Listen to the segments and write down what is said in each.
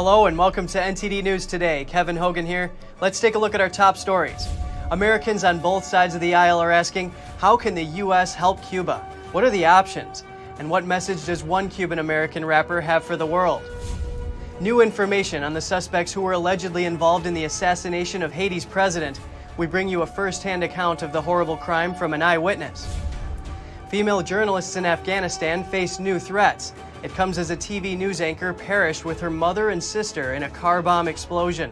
Hello and welcome to NTD News Today. Kevin Hogan here. Let's take a look at our top stories. Americans on both sides of the aisle are asking, how can the U.S. help Cuba? What are the options? And what message does one Cuban-American rapper have for the world? New information on the suspects who were allegedly involved in the assassination of Haiti's president. We bring you a first-hand account of the horrible crime from an eyewitness. Female journalists in Afghanistan face new threats. It comes as a TV news anchor perished with her mother and sister in a car bomb explosion.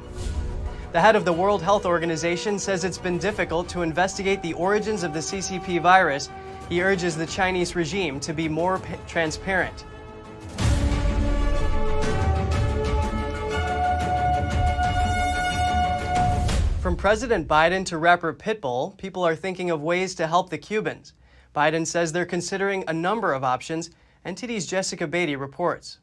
The head of the World Health Organization says it's been difficult to investigate the origins of the CCP virus. He urges the Chinese regime to be more transparent. From President Biden to rapper Pitbull, people are thinking of ways to help the Cubans. Biden says they're considering a number of options. NTD's Jessica Beatty reports.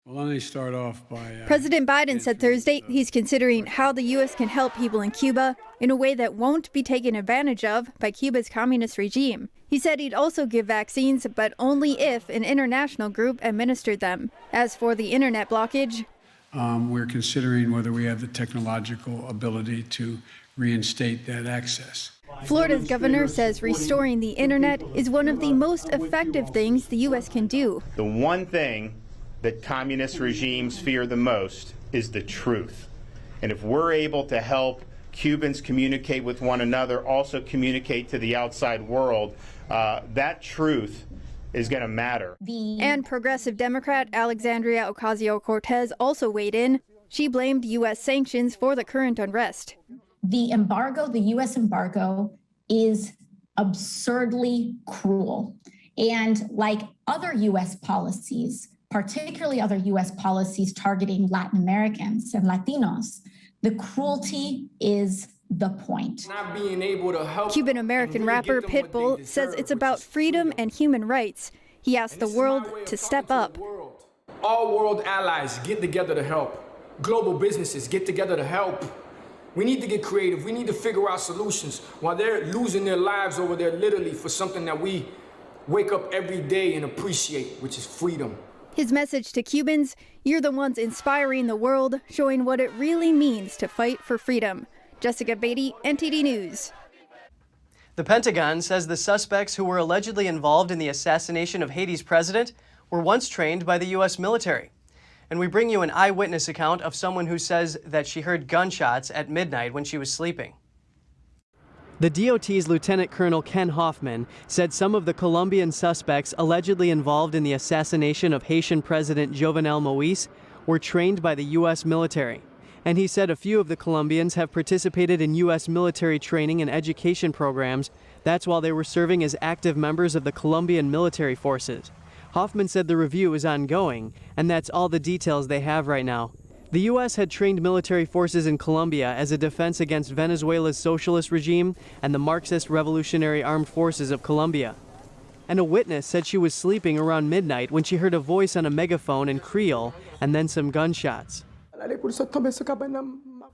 Well, let me start off by... President Biden said Thursday he's considering how the U.S. can help people in Cuba in a way that won't be taken advantage of by Cuba's communist regime. He said he'd also give vaccines, but only if an international group administered them. As for the internet blockage, we're considering whether we have the technological ability to reinstate that access. Florida's governor says restoring the internet is one of the most effective things the U.S. can do. The one thing that communist regimes fear the most is the truth. And if we're able to help Cubans communicate with one another, also communicate to the outside world, that truth is going to matter. And progressive Democrat Alexandria Ocasio-Cortez also weighed in. She blamed U.S. sanctions for the current unrest. The embargo, the U.S. embargo, is absurdly cruel. And like other U.S. policies, particularly other U.S. policies targeting Latin Americans and Latinos, the cruelty is the point. Not being able to help Cuban-American rapper Pitbull says it's about freedom and human rights. He asked the world to step up. All world allies get together to help. Global businesses get together to help. We need to get creative. We need to figure out solutions while they're losing their lives over there literally for something that we wake up every day and appreciate, which is freedom. His message to Cubans, you're the ones inspiring the world, showing what it really means to fight for freedom. Jessica Beatty, NTD News. The Pentagon says the suspects who were allegedly involved in the assassination of Haiti's president were once trained by the U.S. military. And we bring you an eyewitness account of someone who says that she heard gunshots at midnight when she was sleeping. The DOT's Lieutenant Colonel Ken Hoffman said some of the Colombian suspects allegedly involved in the assassination of Haitian President Jovenel Moïse were trained by the U.S. military. And he said a few of the Colombians have participated in U.S. military training and education programs. That's while they were serving as active members of the Colombian military forces. Hoffman said the review is ongoing, and that's all the details they have right now. The U.S. had trained military forces in Colombia as a defense against Venezuela's socialist regime and the Marxist Revolutionary Armed Forces of Colombia. And a witness said she was sleeping around midnight when she heard a voice on a megaphone in Creole and then some gunshots.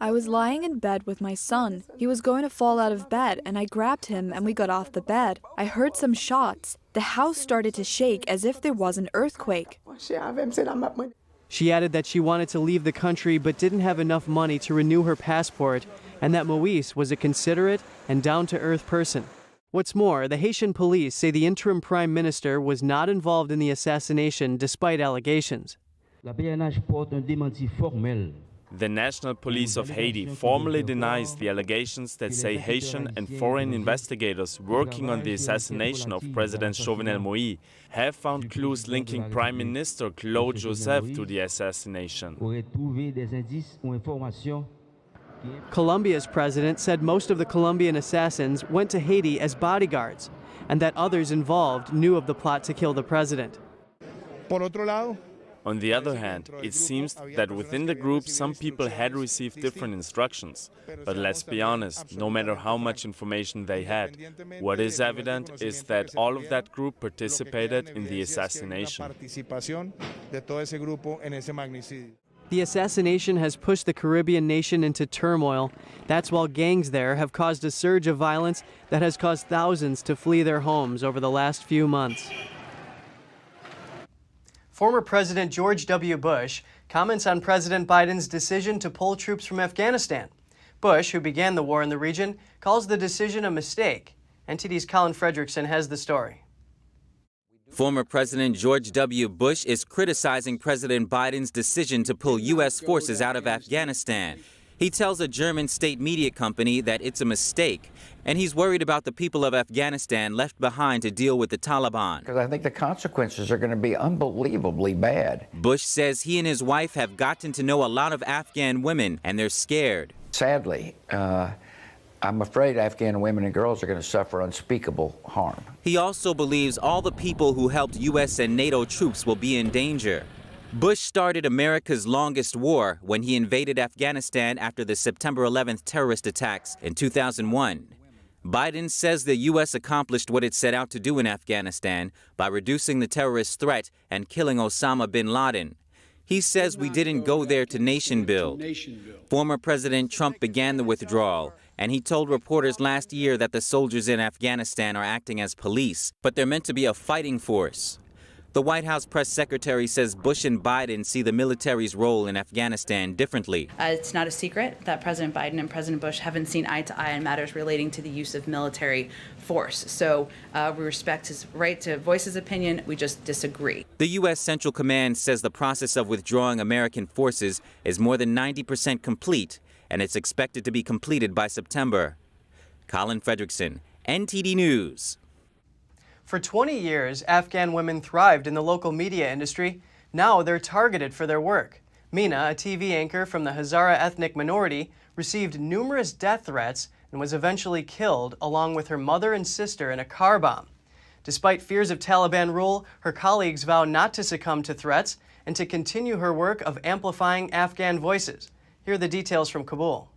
I was lying in bed with my son. He was going to fall out of bed, and I grabbed him and we got off the bed. I heard some shots. The house started to shake as if there was an earthquake. She added that she wanted to leave the country but didn't have enough money to renew her passport, and that Moïse was a considerate and down-to-earth person. What's more, the Haitian police say the interim prime minister was not involved in the assassination despite allegations. The National Police of Haiti formally denies the allegations that say Haitian and foreign investigators working on the assassination of President Jovenel Moïse have found clues linking Prime Minister Claude Joseph to the assassination. Colombia's president said most of the Colombian assassins went to Haiti as bodyguards, and that others involved knew of the plot to kill the president. On the other hand, it seems that within the group some people had received different instructions. But let's be honest, no matter how much information they had, what is evident is that all of that group participated in the assassination. The assassination has pushed the Caribbean nation into turmoil. That's while gangs there have caused a surge of violence that has caused thousands to flee their homes over the last few months. Former President George W. Bush comments on President Biden's decision to pull troops from Afghanistan. Bush, who began the war in the region, calls the decision a mistake. NTD's Colin Fredrickson has the story. Former President George W. Bush is criticizing President Biden's decision to pull U.S. forces out of Afghanistan. He tells a German state media company that it's a mistake, and he's worried about the people of Afghanistan left behind to deal with the Taliban. Because I think the consequences are going to be unbelievably bad. Bush says he and his wife have gotten to know a lot of Afghan women, and they're scared. Sadly, I'm afraid Afghan women and girls are going to suffer unspeakable harm. He also believes all the people who helped U.S. and NATO troops will be in danger. Bush started America's longest war when he invaded Afghanistan after the September 11th terrorist attacks in 2001. Biden says the U.S. accomplished what it set out to do in Afghanistan by reducing the terrorist threat and killing Osama bin Laden. He says we didn't go there to nation build. Former President Trump began the withdrawal, and he told reporters last year that the soldiers in Afghanistan are acting as police, but they're meant to be a fighting force. The White House press secretary says Bush and Biden see the military's role in Afghanistan differently. It's not a secret that President Biden and President Bush haven't seen eye to eye on matters relating to the use of military force. So we respect his right to voice his opinion. We just disagree. The U.S. Central Command says the process of withdrawing American forces is more than 90% complete, and it's expected to be completed by September. Colin Fredrickson, NTD News. For 20 years, Afghan women thrived in the local media industry. Now they're targeted for their work. Mina, a TV anchor from the Hazara ethnic minority, received numerous death threats and was eventually killed along with her mother and sister in a car bomb. Despite fears of Taliban rule, her colleagues vow not to succumb to threats and to continue her work of amplifying Afghan voices. Here are the details from Kabul.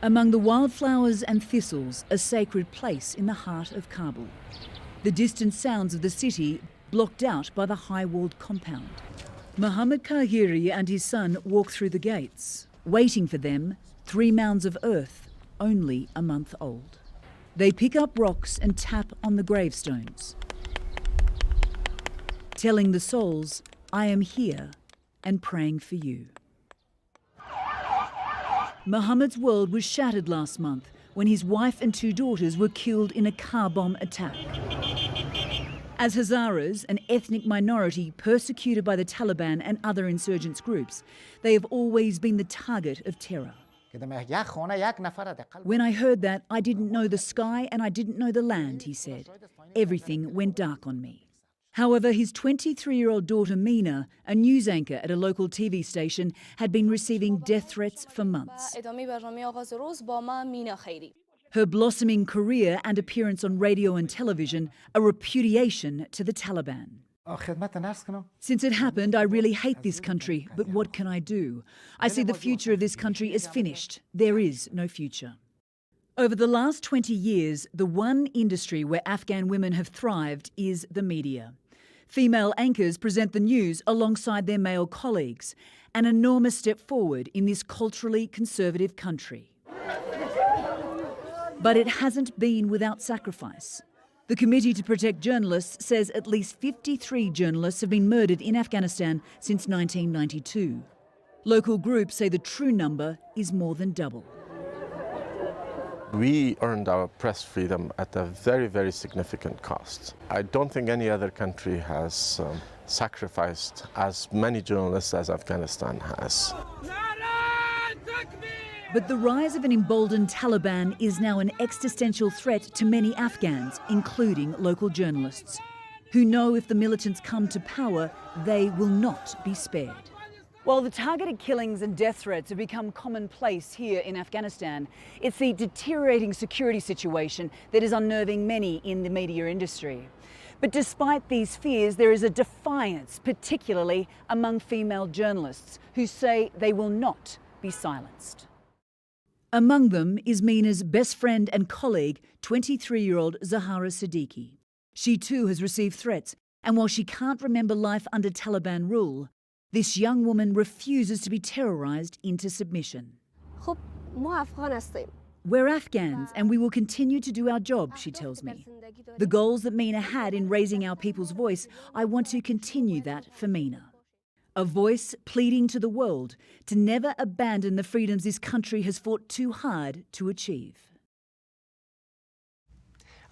Among the wildflowers and thistles, a sacred place in the heart of Kabul. The distant sounds of the city blocked out by the high-walled compound. Muhammad Kahiri and his son walk through the gates. Waiting for them, 3 mounds of earth, only a month old. They pick up rocks and tap on the gravestones, telling the souls, I am here and praying for you. Muhammad's world was shattered last month when his wife and 2 daughters were killed in a car bomb attack. As Hazaras, an ethnic minority persecuted by the Taliban and other insurgents groups, they have always been the target of terror. When I heard that, I didn't know the sky and I didn't know the land, he said. Everything went dark on me. However, his 23-year-old daughter Mina, a news anchor at a local TV station, had been receiving death threats for months. Her blossoming career and appearance on radio and television a repudiation to the Taliban. Since it happened, I really hate this country, but what can I do? I see the future of this country is finished. There is no future. Over the last 20 years, the one industry where Afghan women have thrived is the media. Female anchors present the news alongside their male colleagues, an enormous step forward in this culturally conservative country. But it hasn't been without sacrifice. The Committee to Protect Journalists says at least 53 journalists have been murdered in Afghanistan since 1992. Local groups say the true number is more than double. We earned our press freedom at a very, very significant cost. I don't think any other country has sacrificed as many journalists as Afghanistan has. But the rise of an emboldened Taliban is now an existential threat to many Afghans, including local journalists, who know if the militants come to power, they will not be spared. While the targeted killings and death threats have become commonplace here in Afghanistan, it's the deteriorating security situation that is unnerving many in the media industry. But despite these fears, there is a defiance, particularly among female journalists, who say they will not be silenced. Among them is Mina's best friend and colleague, 23-year-old Zahara Siddiqui. She too has received threats, and while she can't remember life under Taliban rule, this young woman refuses to be terrorized into submission. We're Afghans and we will continue to do our job, she tells me. The goals that Meena had in raising our people's voice, I want to continue that for Meena. A voice pleading to the world to never abandon the freedoms this country has fought too hard to achieve.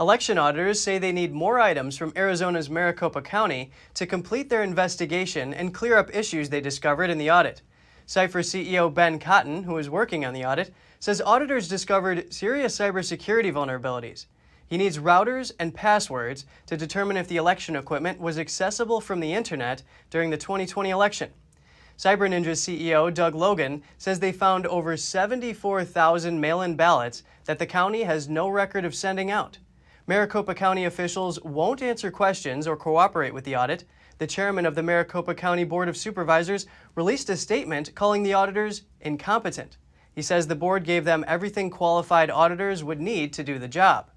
Election auditors say they need more items from Arizona's Maricopa County to complete their investigation and clear up issues they discovered in the audit. Cipher CEO Ben Cotton, who is working on the audit, says auditors discovered serious cybersecurity vulnerabilities. He needs routers and passwords to determine if the election equipment was accessible from the internet during the 2020 election. Cyber Ninja's CEO Doug Logan says they found over 74,000 mail-in ballots that the county has no record of sending out. Maricopa County officials won't answer questions or cooperate with the audit. The chairman of the Maricopa County Board of Supervisors released a statement calling the auditors incompetent. He says the board gave them everything qualified auditors would need to do the job.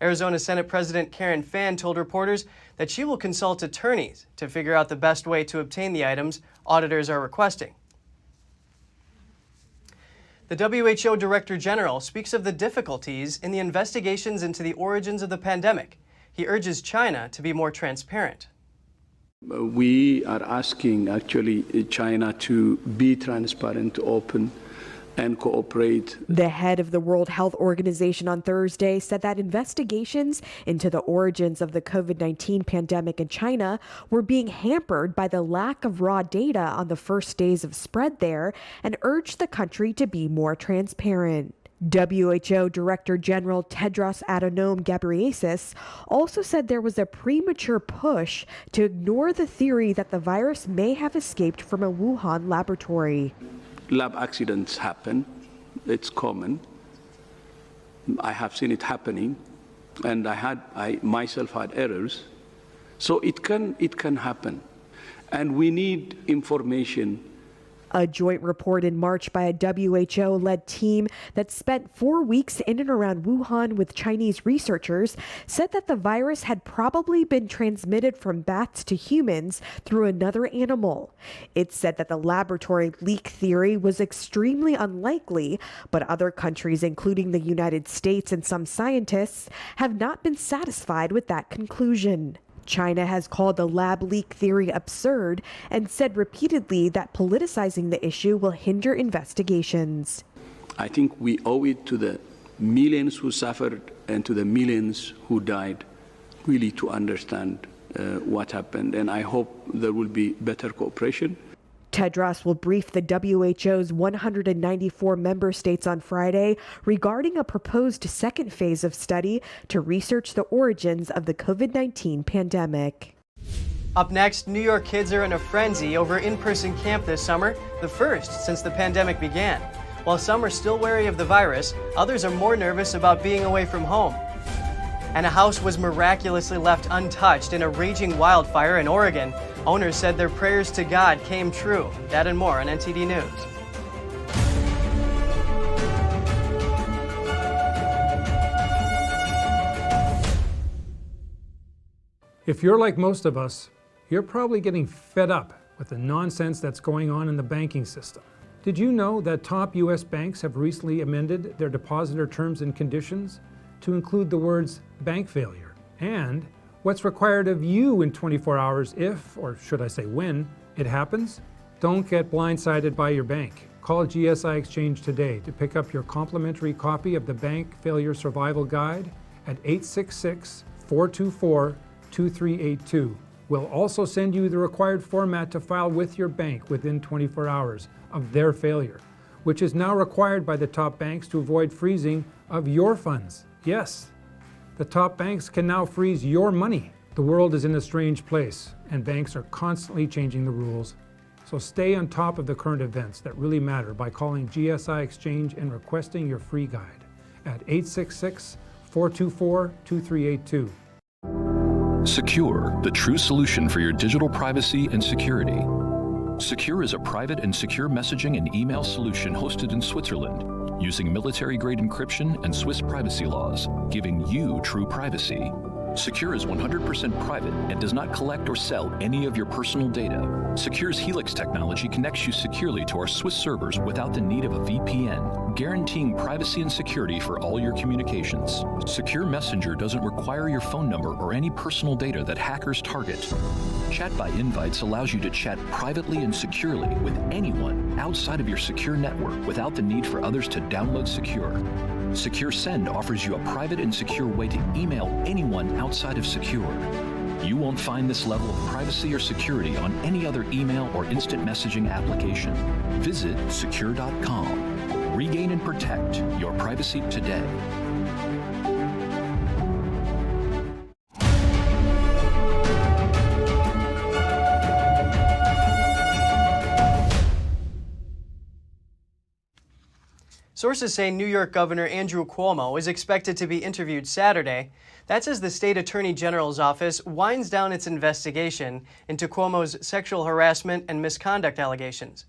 Arizona Senate President Karen Fann told reporters that she will consult attorneys to figure out the best way to obtain the items auditors are requesting. The WHO Director General speaks of the difficulties in the investigations into the origins of the pandemic. He urges China to be more transparent. We are asking actually China to be transparent, open, and cooperate. The head of the World Health Organization on Thursday said that investigations into the origins of the COVID-19 pandemic in China were being hampered by the lack of raw data on the first days of spread there and urged the country to be more transparent. WHO Director General Tedros Adhanom Ghebreyesus also said there was a premature push to ignore the theory that the virus may have escaped from a Wuhan laboratory. Lab accidents happen. It's common. I have seen it happening, and I myself had errors. So it can happen, and we need information. A joint report in March by a WHO-led team that spent 4 weeks in and around Wuhan with Chinese researchers said that the virus had probably been transmitted from bats to humans through another animal. It said that the laboratory leak theory was extremely unlikely, but other countries, including the United States and some scientists, have not been satisfied with that conclusion. China has called the lab leak theory absurd and said repeatedly that politicizing the issue will hinder investigations. I think we owe it to the millions who suffered and to the millions who died really to understand what happened, and I hope there will be better cooperation. Tedros will brief the WHO's 194 member states on Friday regarding a proposed second phase of study to research the origins of the COVID-19 pandemic. Up next, New York kids are in a frenzy over in-person camp this summer, the first since the pandemic began. While some are still wary of the virus, others are more nervous about being away from home. And a house was miraculously left untouched in a raging wildfire in Oregon. Owners said their prayers to God came true. That and more on NTD News. If you're like most of us, you're probably getting fed up with the nonsense that's going on in the banking system. Did you know that top U.S. banks have recently amended their depositor terms and conditions to include the words bank failure and what's required of you in 24 hours if, or should I say when, it happens? Don't get blindsided by your bank. Call GSI Exchange today to pick up your complimentary copy of the Bank Failure Survival Guide at 866-424-2382. We'll also send you the required format to file with your bank within 24 hours of their failure, which is now required by the top banks to avoid freezing of your funds. Yes, the top banks can now freeze your money. The world is in a strange place, and banks are constantly changing the rules. So stay on top of the current events that really matter by calling GSI Exchange and requesting your free guide at 866-424-2382. Secure, the true solution for your digital privacy and security. Secure is a private and secure messaging and email solution hosted in Switzerland, using military-grade encryption and Swiss privacy laws, giving you true privacy. Secure is 100% private and does not collect or sell any of your personal data. Secure's Helix technology connects you securely to our Swiss servers without the need of a VPN, guaranteeing privacy and security for all your communications. Secure Messenger doesn't require your phone number or any personal data that hackers target. Chat by Invites allows you to chat privately and securely with anyone outside of your secure network without the need for others to download Secure. Secure Send offers you a private and secure way to email anyone outside of Secure. You won't find this level of privacy or security on any other email or instant messaging application. Visit secure.com. Regain and protect your privacy today. Sources say New York Governor Andrew Cuomo is expected to be interviewed Saturday. That's as the state attorney general's office winds down its investigation into Cuomo's sexual harassment and misconduct allegations.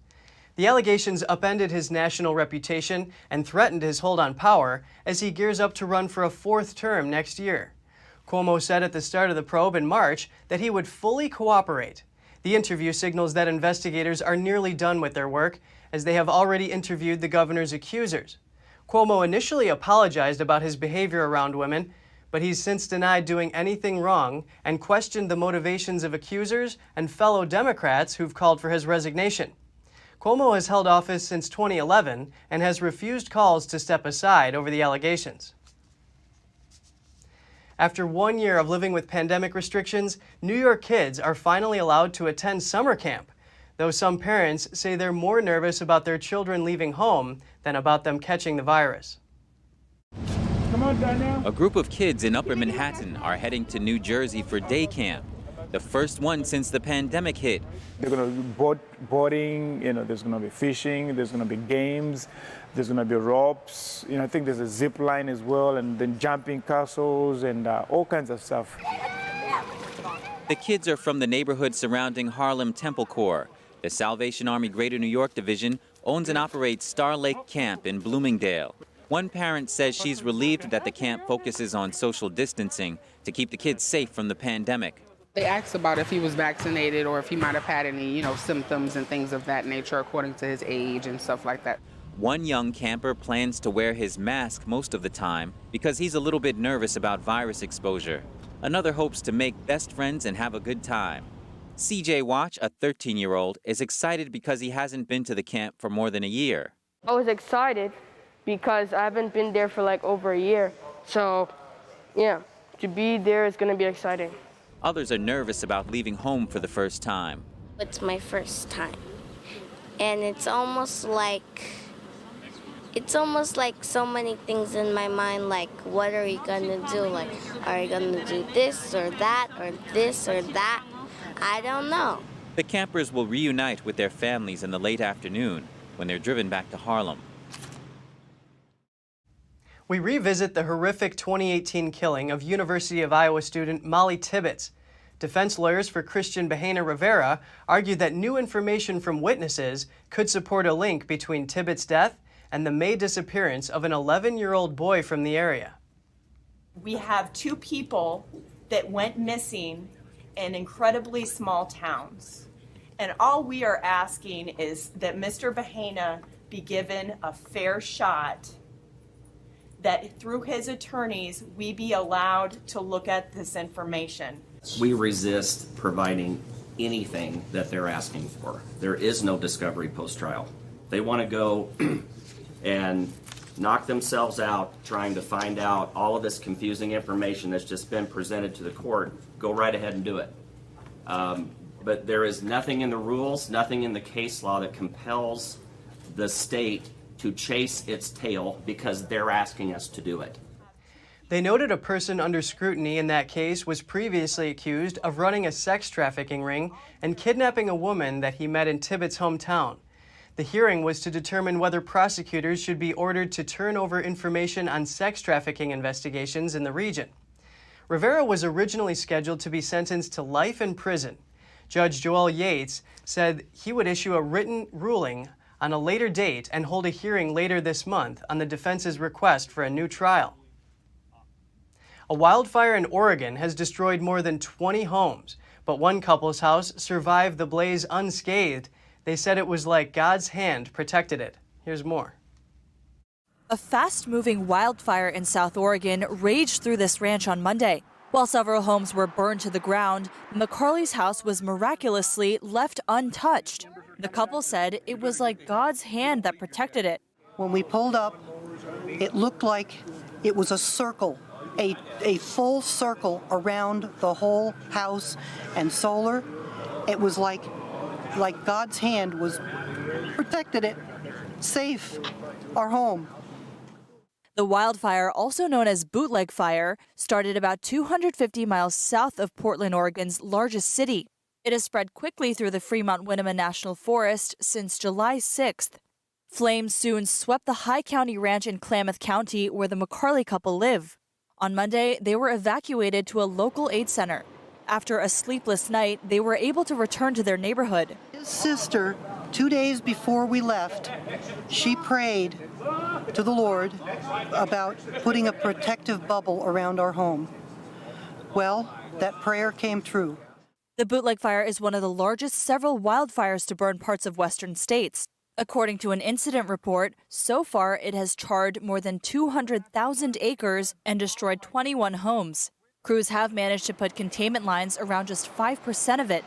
The allegations upended his national reputation and threatened his hold on power as he gears up to run for a fourth term next year. Cuomo said at the start of the probe in March that he would fully cooperate. The interview signals that investigators are nearly done with their work, as they have already interviewed the governor's accusers. Cuomo initially apologized about his behavior around women, but he's since denied doing anything wrong and questioned the motivations of accusers and fellow Democrats who've called for his resignation. Cuomo has held office since 2011 and has refused calls to step aside over the allegations. After 1 year of living with pandemic restrictions, New York kids are finally allowed to attend summer camp, though some parents say they're more nervous about their children leaving home than about them catching the virus. Come on, Daniel. A group of kids in Upper Manhattan are heading to New Jersey for day camp, the first one since the pandemic hit. They're going to be boarding, there's going to be fishing, there's going to be games, there's going to be ropes, I think there's a zip line as well, and then jumping castles and all kinds of stuff. The kids are from the neighborhood surrounding Harlem Temple Corps. The Salvation Army Greater New York Division owns and operates Star Lake Camp in Bloomingdale. One parent says she's relieved that the camp focuses on social distancing to keep the kids safe from the pandemic. They asked about if he was vaccinated or if he might have had any, symptoms and things of that nature according to his age and stuff like that. One young camper plans to wear his mask most of the time because he's a little bit nervous about virus exposure. Another hopes to make best friends and have a good time. CJ Watch, a 13-year-old, is excited because he hasn't been to the camp for more than a year. I was excited because I haven't been there for like over a year. So, yeah, to be there is going to be exciting. Others are nervous about leaving home for the first time. It's my first time. And it's almost like so many things in my mind, like what are you going to do? Like, are you going to do this or that or this or that? I don't know. The campers will reunite with their families in the late afternoon when they're driven back to Harlem. We revisit the horrific 2018 killing of University of Iowa student Molly Tibbetts. Defense lawyers for Christian Bahena Rivera argued that new information from witnesses could support a link between Tibbetts' death and the May disappearance of an 11-year-old boy from the area. We have two people that went missing in incredibly small towns. And all we are asking is that Mr. Bahena be given a fair shot, that through his attorneys, we be allowed to look at this information. We resist providing anything that they're asking for. There is no discovery post-trial. They want to go and knock themselves out trying to find out all of this confusing information that's just been presented to the court. Go right ahead and do it. But there is nothing in the rules, nothing in the case law that compels the state to chase its tail because they're asking us to do it. They noted a person under scrutiny in that case was previously accused of running a sex trafficking ring and kidnapping a woman that he met in Tibbetts' hometown. The hearing was to determine whether prosecutors should be ordered to turn over information on sex trafficking investigations in the region. Rivera was originally scheduled to be sentenced to life in prison. Judge Joel Yates said he would issue a written ruling on a later date and hold a hearing later this month on the defense's request for a new trial. A wildfire in Oregon has destroyed more than 20 homes, but one couple's house survived the blaze unscathed. They said it was like God's hand protected it. Here's more. A fast-moving wildfire in South Oregon raged through this ranch on Monday. While several homes were burned to the ground, McCarley's house was miraculously left untouched. The couple said it was like God's hand that protected it. When we pulled up, it looked like it was a circle, a full circle around the whole house and solar. It was like God's hand was protected it, safe, our home. The wildfire, also known as Bootleg Fire, started about 250 miles south of Portland, Oregon's largest city. It has spread quickly through the Fremont-Winema National Forest since July 6th. Flames soon swept the High County Ranch in Klamath County, where the McCarley couple live. On Monday, they were evacuated to a local aid center. After a sleepless night, they were able to return to their neighborhood. His sister, 2 days before we left, she prayed to the Lord about putting a protective bubble around our home. Well, that prayer came true. The Bootleg Fire is one of the largest several wildfires to burn parts of western states. According to an incident report, so far it has charred more than 200,000 acres and destroyed 21 homes. Crews have managed to put containment lines around just 5% of it.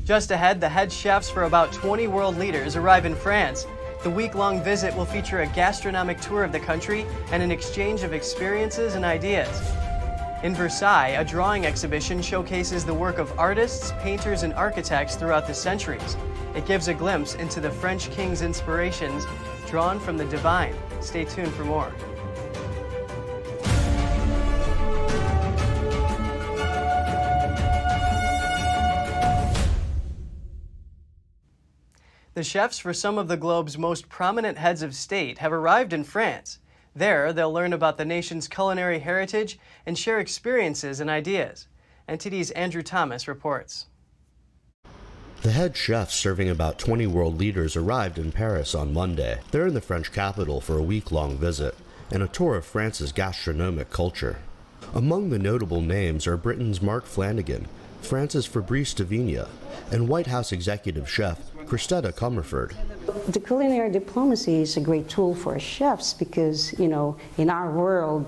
Just ahead, the head chefs for about 20 world leaders arrive in France. The week-long visit will feature a gastronomic tour of the country and an exchange of experiences and ideas. In Versailles, a drawing exhibition showcases the work of artists, painters, and architects throughout the centuries. It gives a glimpse into the French king's inspirations drawn from the divine. Stay tuned for more. The chefs for some of the globe's most prominent heads of state have arrived in France. There, they'll learn about the nation's culinary heritage and share experiences and ideas. NTD's Andrew Thomas reports. The head chefs serving about 20 world leaders arrived in Paris on Monday. They're in the French capital for a week-long visit and a tour of France's gastronomic culture. Among the notable names are Britain's Mark Flanagan, France's Fabrice de Vigne, and White House executive chef Christetta Comerford. The culinary diplomacy is a great tool for chefs because, in our world,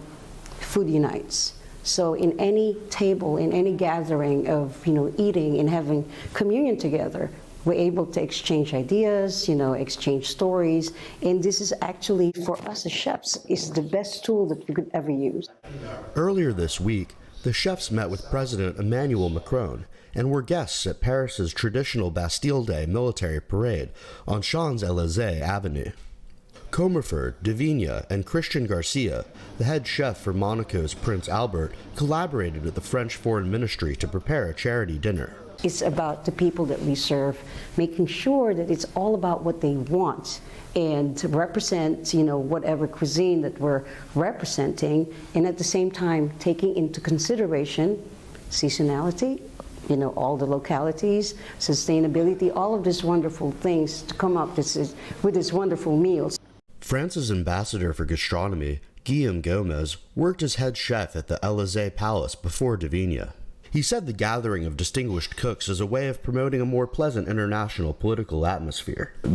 food unites. So in any table, in any gathering of, eating and having communion together, we're able to exchange ideas, exchange stories. And this is actually, for us as chefs, is the best tool that you could ever use. Earlier this week, the chefs met with President Emmanuel Macron and were guests at Paris's traditional Bastille Day military parade on Champs-Élysées Avenue. Comerford, de Vigne, and Christian Garcia, the head chef for Monaco's Prince Albert, collaborated with the French Foreign Ministry to prepare a charity dinner. It's about the people that we serve, making sure that it's all about what they want and to represent, whatever cuisine that we're representing, and at the same time taking into consideration seasonality, all the localities, sustainability, all of these wonderful things to come up with this wonderful meal. France's ambassador for gastronomy, Guillaume Gomez, worked as head chef at the Élysée Palace before de Vigne. He said the gathering of distinguished cooks is a way of promoting a more pleasant international political atmosphere. Of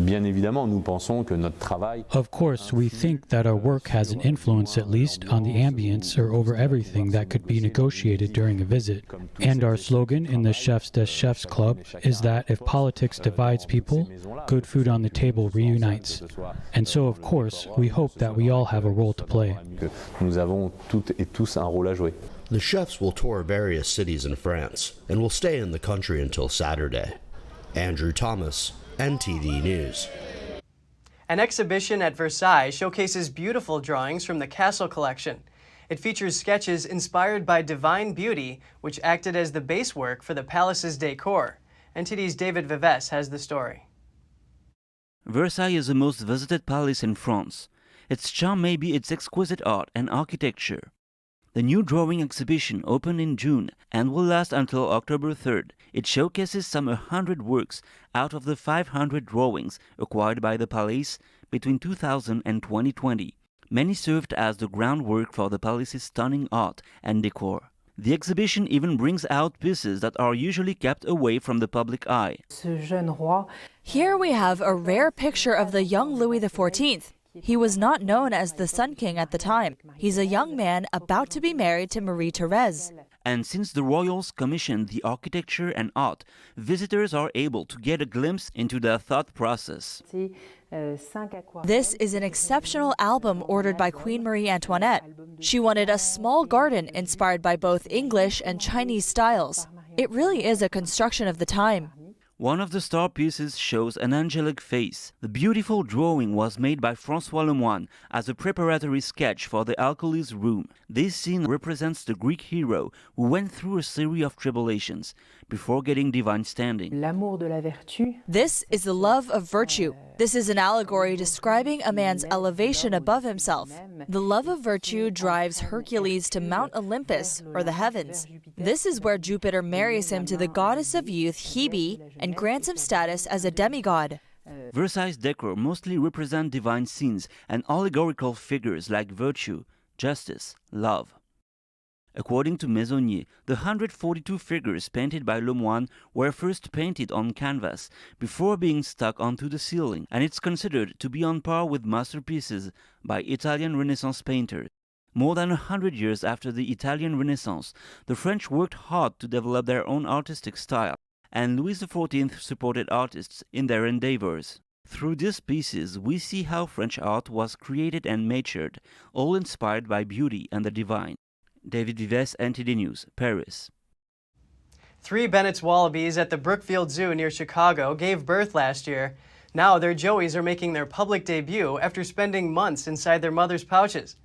course, we think that our work has an influence at least on the ambience or over everything that could be negotiated during a visit. And our slogan in the Chefs des Chefs Club is that if politics divides people, good food on the table reunites. And so, of course, we hope that we all have a role to play. The chefs will tour various cities in France and will stay in the country until Saturday. Andrew Thomas, NTD News. An exhibition at Versailles showcases beautiful drawings from the Castle collection. It features sketches inspired by divine beauty, which acted as the base work for the palace's decor. NTD's David Vives has the story. Versailles is the most visited palace in France. Its charm may be its exquisite art and architecture. The new drawing exhibition opened in June and will last until October 3rd. It showcases some 100 works out of the 500 drawings acquired by the Palace between 2000 and 2020. Many served as the groundwork for the palace's stunning art and decor. The exhibition even brings out pieces that are usually kept away from the public eye. Here we have a rare picture of the young Louis XIV. He was not known as the Sun King at the time. He's a young man about to be married to Marie Therese. And since the royals commissioned the architecture and art, visitors are able to get a glimpse into their thought process. This is an exceptional album ordered by Queen Marie Antoinette. She wanted a small garden inspired by both English and Chinese styles. It really is a construction of the time. One of the star pieces shows an angelic face. The beautiful drawing was made by François Lemoine as a preparatory sketch for the Alcali's room. This scene represents the Greek hero who went through a series of tribulations before getting divine standing. This is the love of virtue. This is an allegory describing a man's elevation above himself. The love of virtue drives Hercules to Mount Olympus, or the heavens. This is where Jupiter marries him to the goddess of youth, Hebe, and grants him status as a demigod. Versailles decor mostly represent divine scenes and allegorical figures like virtue, justice, love. According to Maisonnier, the 142 figures painted by Lemoine were first painted on canvas before being stuck onto the ceiling, and it's considered to be on par with masterpieces by Italian Renaissance painters. More than 100 years after the Italian Renaissance, the French worked hard to develop their own artistic style, and Louis XIV supported artists in their endeavors. Through these pieces, we see how French art was created and matured, all inspired by beauty and the divine. David Vives, NTD News, Paris. 3 Bennett's wallabies at the Brookfield Zoo near Chicago gave birth last year. Now their joeys are making their public debut after spending months inside their mother's pouches.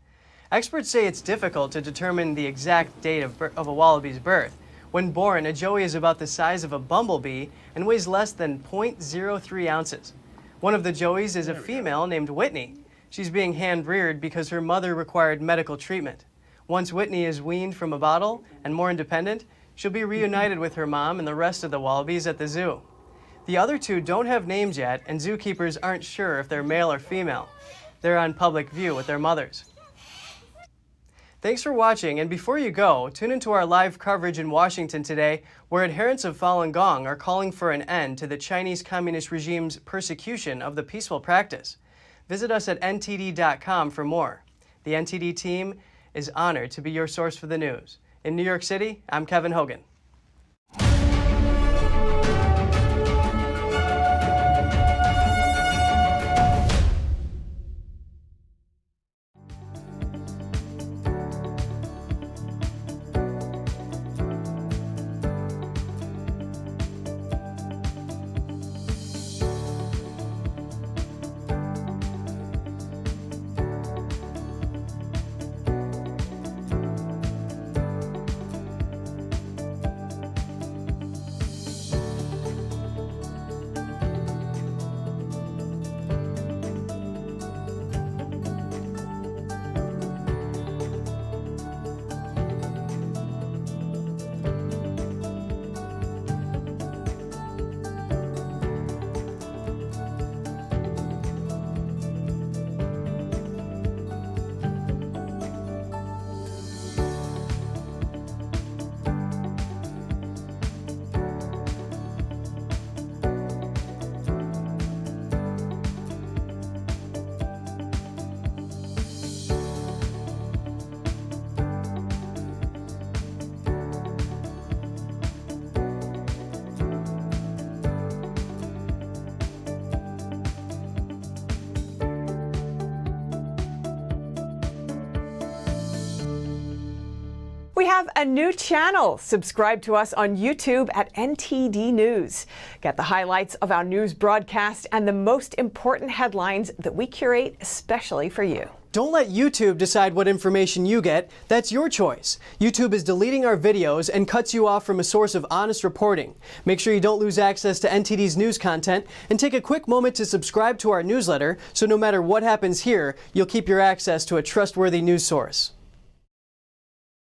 Experts say it's difficult to determine the exact date of a wallaby's birth. When born, a joey is about the size of a bumblebee and weighs less than 0.03 ounces. One of the joeys is a female named Whitney. She's being hand-reared because her mother required medical treatment. Once Whitney is weaned from a bottle and more independent, she'll be reunited with her mom and the rest of the wallabies at the zoo. The other 2 don't have names yet, and zookeepers aren't sure if they're male or female. They're on public view with their mothers. Thanks for watching, and before you go, tune into our live coverage in Washington today, where adherents of Falun Gong are calling for an end to the Chinese Communist regime's persecution of the peaceful practice. Visit us at ntd.com for more. The NTD team is honored to be your source for the news. In New York City, I'm Kevin Hogan. We have a new channel. Subscribe to us on YouTube at NTD News. Get the highlights of our news broadcast and the most important headlines that we curate especially for you. Don't let YouTube decide what information you get. That's your choice. YouTube is deleting our videos and cuts you off from a source of honest reporting. Make sure you don't lose access to NTD's news content, and take a quick moment to subscribe to our newsletter so no matter what happens here, you'll keep your access to a trustworthy news source.